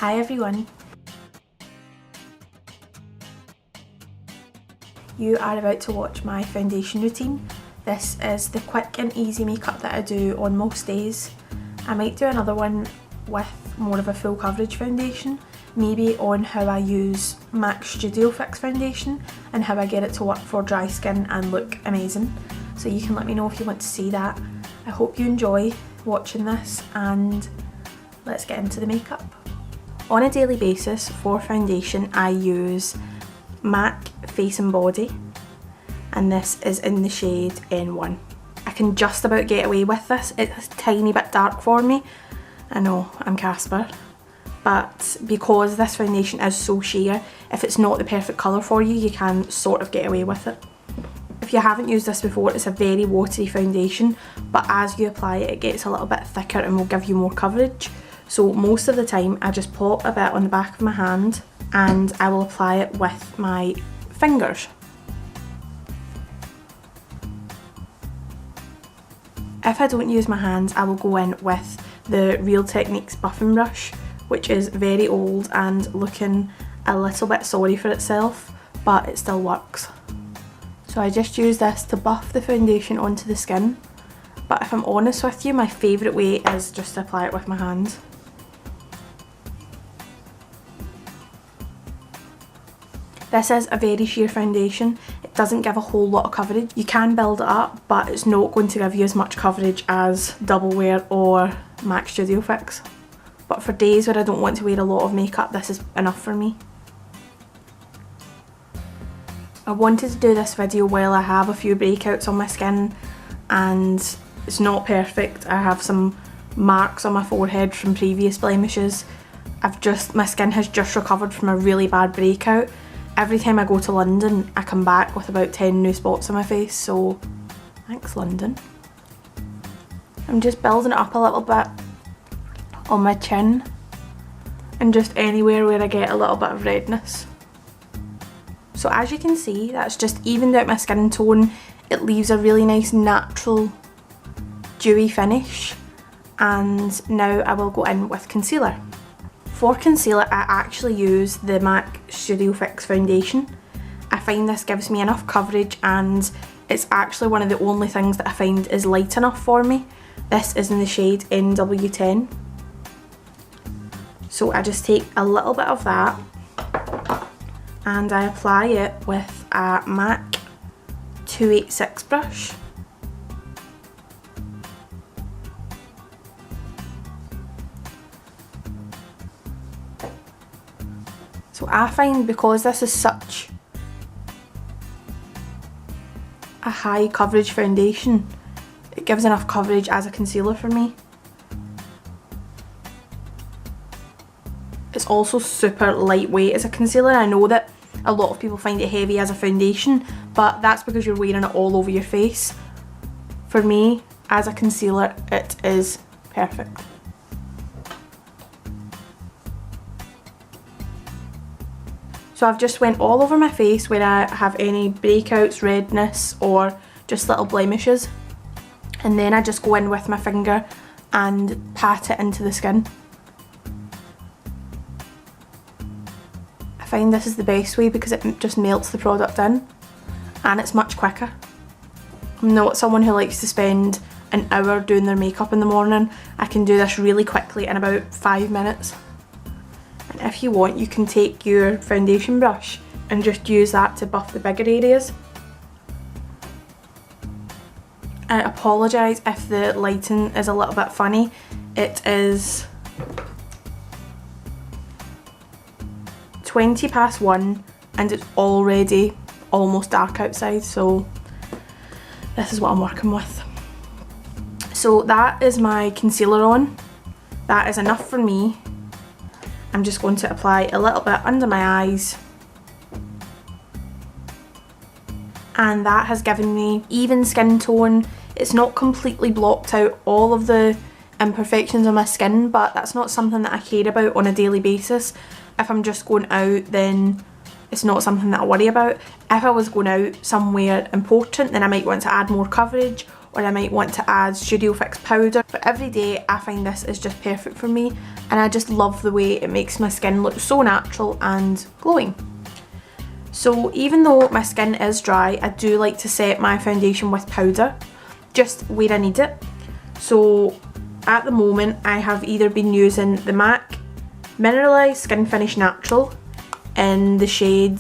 Hi everyone. You are about to watch my foundation routine. This is the quick and easy makeup that I do on most days. I might do another one with more of a full coverage foundation, maybe on how I use MAC Studio Fix foundation and how I get it to work for dry skin and look amazing. So you can let me know if you want to see that. I hope you enjoy watching this and let's get into the makeup. On a daily basis for foundation I use MAC Face and Body, and this is in the shade N1. I can just about get away with this. It's a tiny bit dark for me. I know, I'm Casper. But because this foundation is so sheer, if it's not the perfect colour for you, you can sort of get away with it. If you haven't used this before, it's a very watery foundation, but as you apply it, it gets a little bit thicker and will give you more coverage. So most of the time I just pop a bit on the back of my hand and I will apply it with my fingers. If I don't use my hands, I will go in with the Real Techniques buffing brush, which is very old and looking a little bit sorry for itself, but it still works. So I just use this to buff the foundation onto the skin, but if I'm honest with you, my favourite way is just to apply it with my hands. This is a very sheer foundation. It doesn't give a whole lot of coverage. You can build it up, but it's not going to give you as much coverage as Double Wear or MAC Studio Fix. But for days where I don't want to wear a lot of makeup, this is enough for me. I wanted to do this video while I have a few breakouts on my skin and it's not perfect. I have some marks on my forehead from previous blemishes. My skin has just recovered from a really bad breakout. Every time I go to London, I come back with about 10 new spots on my face, so thanks London. I'm just building it up a little bit on my chin and just anywhere where I get a little bit of redness. So as you can see, that's just evened out my skin tone. It leaves a really nice natural dewy finish, and now I will go in with concealer. For concealer, I actually use the MAC Studio Fix foundation. I find this gives me enough coverage and it's actually one of the only things that I find is light enough for me. This is in the shade NW10. So I just take a little bit of that and I apply it with a MAC 286 brush. So I find because this is such a high coverage foundation, it gives enough coverage as a concealer for me. It's also super lightweight as a concealer. I know that a lot of people find it heavy as a foundation, but that's because you're wearing it all over your face. For me, as a concealer, it is perfect. So I've just went all over my face where I have any breakouts, redness or just little blemishes, and then I just go in with my finger and pat it into the skin. I find this is the best way because it just melts the product in and it's much quicker. I'm not someone who likes to spend an hour doing their makeup in the morning. I can do this really quickly in about 5 minutes. And if you want, you can take your foundation brush and just use that to buff the bigger areas. I apologise if the lighting is a little bit funny. It is 1:20 and it's already almost dark outside, so this is what I'm working with. So that is my concealer on. That is enough for me. I'm just going to apply a little bit under my eyes, and that has given me even skin tone. It's not completely blocked out all of the imperfections on my skin, but that's not something that I care about on a daily basis. If I'm just going out, then it's not something that I worry about. If I was going out somewhere important, then I might want to add more coverage, or I might want to add Studio Fix powder. But every day I find this is just perfect for me, and I just love the way it makes my skin look so natural and glowing. So even though my skin is dry, I do like to set my foundation with powder, just where I need it. So at the moment I have either been using the MAC Mineralized Skin Finish Natural in the shade,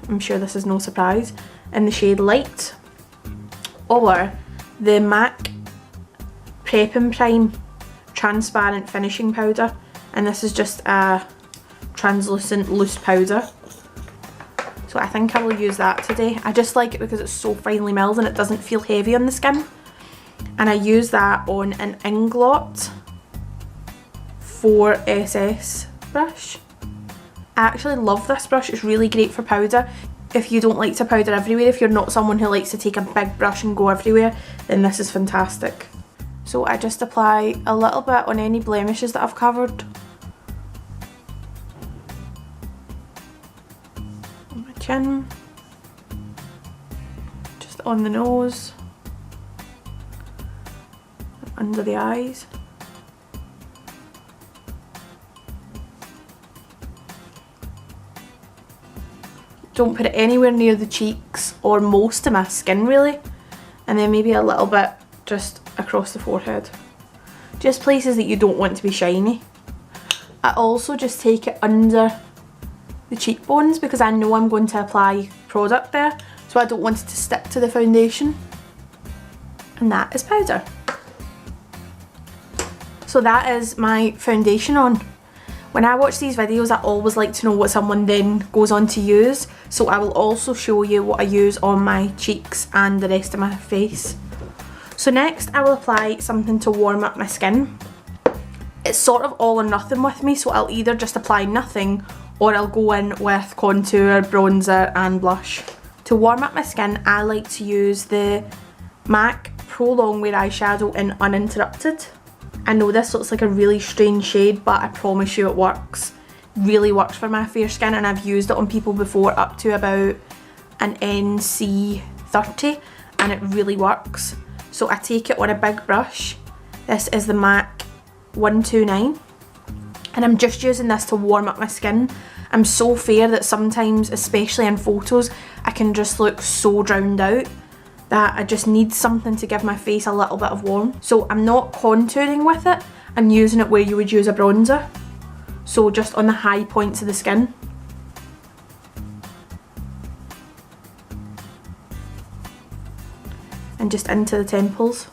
I'm sure this is no surprise, in the shade Light, or the MAC Prep+Prime Transparent Finishing Powder, and this is just a translucent loose powder. So I think I will use that today. I just like it because it's so finely milled and it doesn't feel heavy on the skin. And I use that on an Inglot 4SS brush. I actually love this brush, it's really great for powder. If you don't like to powder everywhere, if you're not someone who likes to take a big brush and go everywhere, then this is fantastic. So I just apply a little bit on any blemishes that I've covered. On my chin, just on the nose, under the eyes. Don't put it anywhere near the cheeks or most of my skin really, and then maybe a little bit just across the forehead. Just places that you don't want to be shiny. I also just take it under the cheekbones because I know I'm going to apply product there, so I don't want it to stick to the foundation. And that is powder. So that is my foundation on. When I watch these videos, I always like to know what someone then goes on to use, so I will also show you what I use on my cheeks and the rest of my face. So next I will apply something to warm up my skin. It's sort of all or nothing with me, so I'll either just apply nothing or I'll go in with contour, bronzer and blush. To warm up my skin, I like to use the MAC Pro Longwear eyeshadow in Uninterrupted. I know this looks like a really strange shade, but I promise you it works. Really works for my fair skin, and I've used it on people before up to about an NC30, and it really works. So I take it on a big brush. This is the MAC 129, and I'm just using this to warm up my skin. I'm so fair that sometimes, especially in photos, I can just look so drowned out that I just need something to give my face a little bit of warmth. So I'm not contouring with it, I'm using it where you would use a bronzer. So just on the high points of the skin. And just into the temples.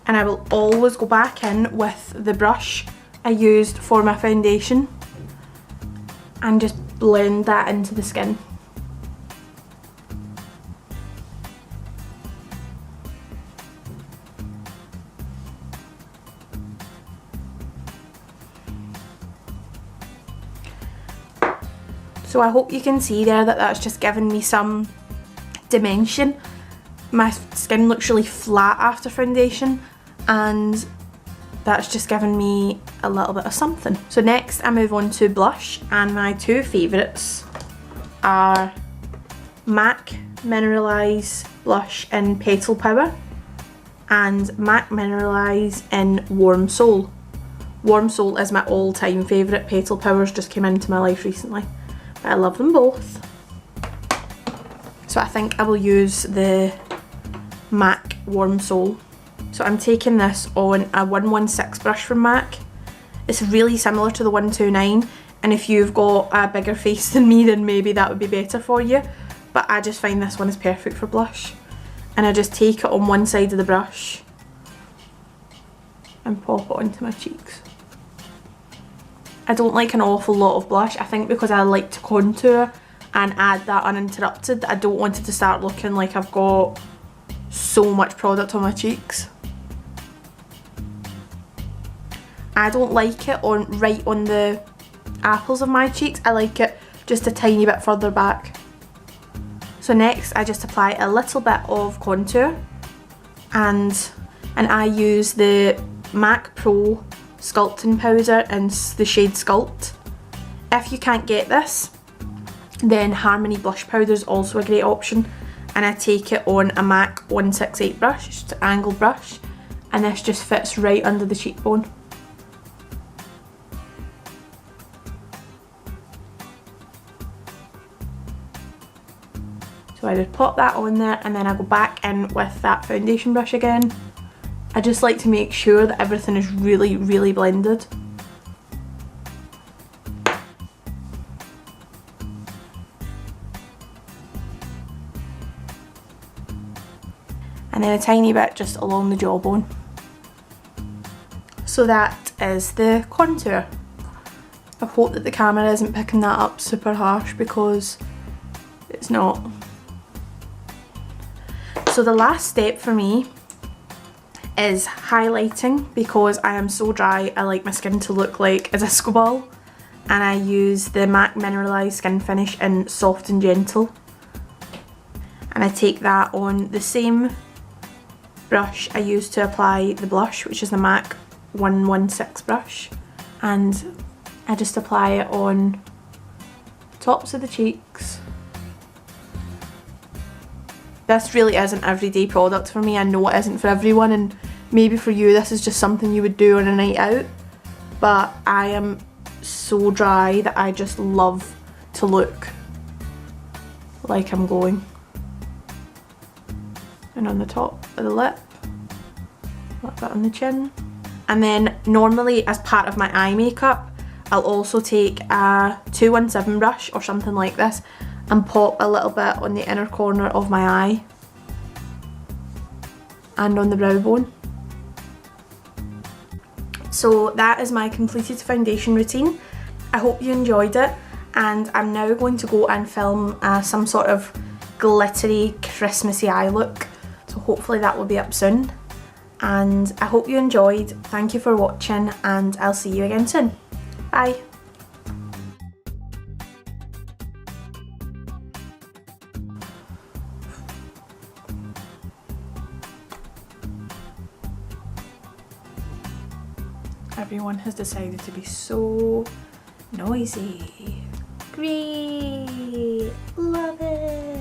And I will always go back in with the brush I used for my foundation and just blend that into the skin. So I hope you can see there that that's just given me some dimension. My skin looks really flat after foundation, and that's just given me a little bit of something. So next I move on to blush, and my two favourites are MAC Mineralize Blush in Petal Power and MAC Mineralize in Warm Soul. Warm Soul is my all-time favourite. Petal Powers just came into my life recently, but I love them both. So I think I will use the MAC Warm Soul. So I'm taking this on a 116 brush from MAC. It's really similar to the 129, and if you've got a bigger face than me, then maybe that would be better for you. But I just find this one is perfect for blush. And I just take it on one side of the brush and pop it onto my cheeks. I don't like an awful lot of blush. I think because I like to contour and add that uninterrupted, I don't want it to start looking like I've got so much product on my cheeks. I don't like it right on the apples of my cheeks. I like it just a tiny bit further back. So next I just apply a little bit of contour, and I use the MAC Pro Sculpting Powder in the shade Sculpt. If you can't get this, then Harmony Blush Powder is also a great option, and I take it on a MAC 168 brush, just an angled brush, and this just fits right under the cheekbone. So I just pop that on there, and then I go back in with that foundation brush again. I just like to make sure that everything is really, really blended. And then a tiny bit just along the jawbone. So that is the contour. I hope that the camera isn't picking that up super harsh, because it's not. So the last step for me is highlighting, because I am so dry. I like my skin to look like a disco ball, and I use the MAC Mineralized Skin Finish in Soft and Gentle, and I take that on the same brush I use to apply the blush, which is the MAC 116 brush, and I just apply it on tops of the cheeks. This really is an everyday product for me. I know it isn't for everyone, and maybe for you this is just something you would do on a night out, but I am so dry that I just love to look like I'm glowing. And on the top of the lip, a little bit on the chin. And then normally as part of my eye makeup, I'll also take a 217 brush or something like this and pop a little bit on the inner corner of my eye and on the brow bone. So that is my completed foundation routine. I hope you enjoyed it, and I'm now going to go and film some sort of glittery Christmassy eye look, so hopefully that will be up soon. And I hope you enjoyed. Thank you for watching, and I'll see you again soon. Bye. Everyone has decided to be so noisy. Great! Love it!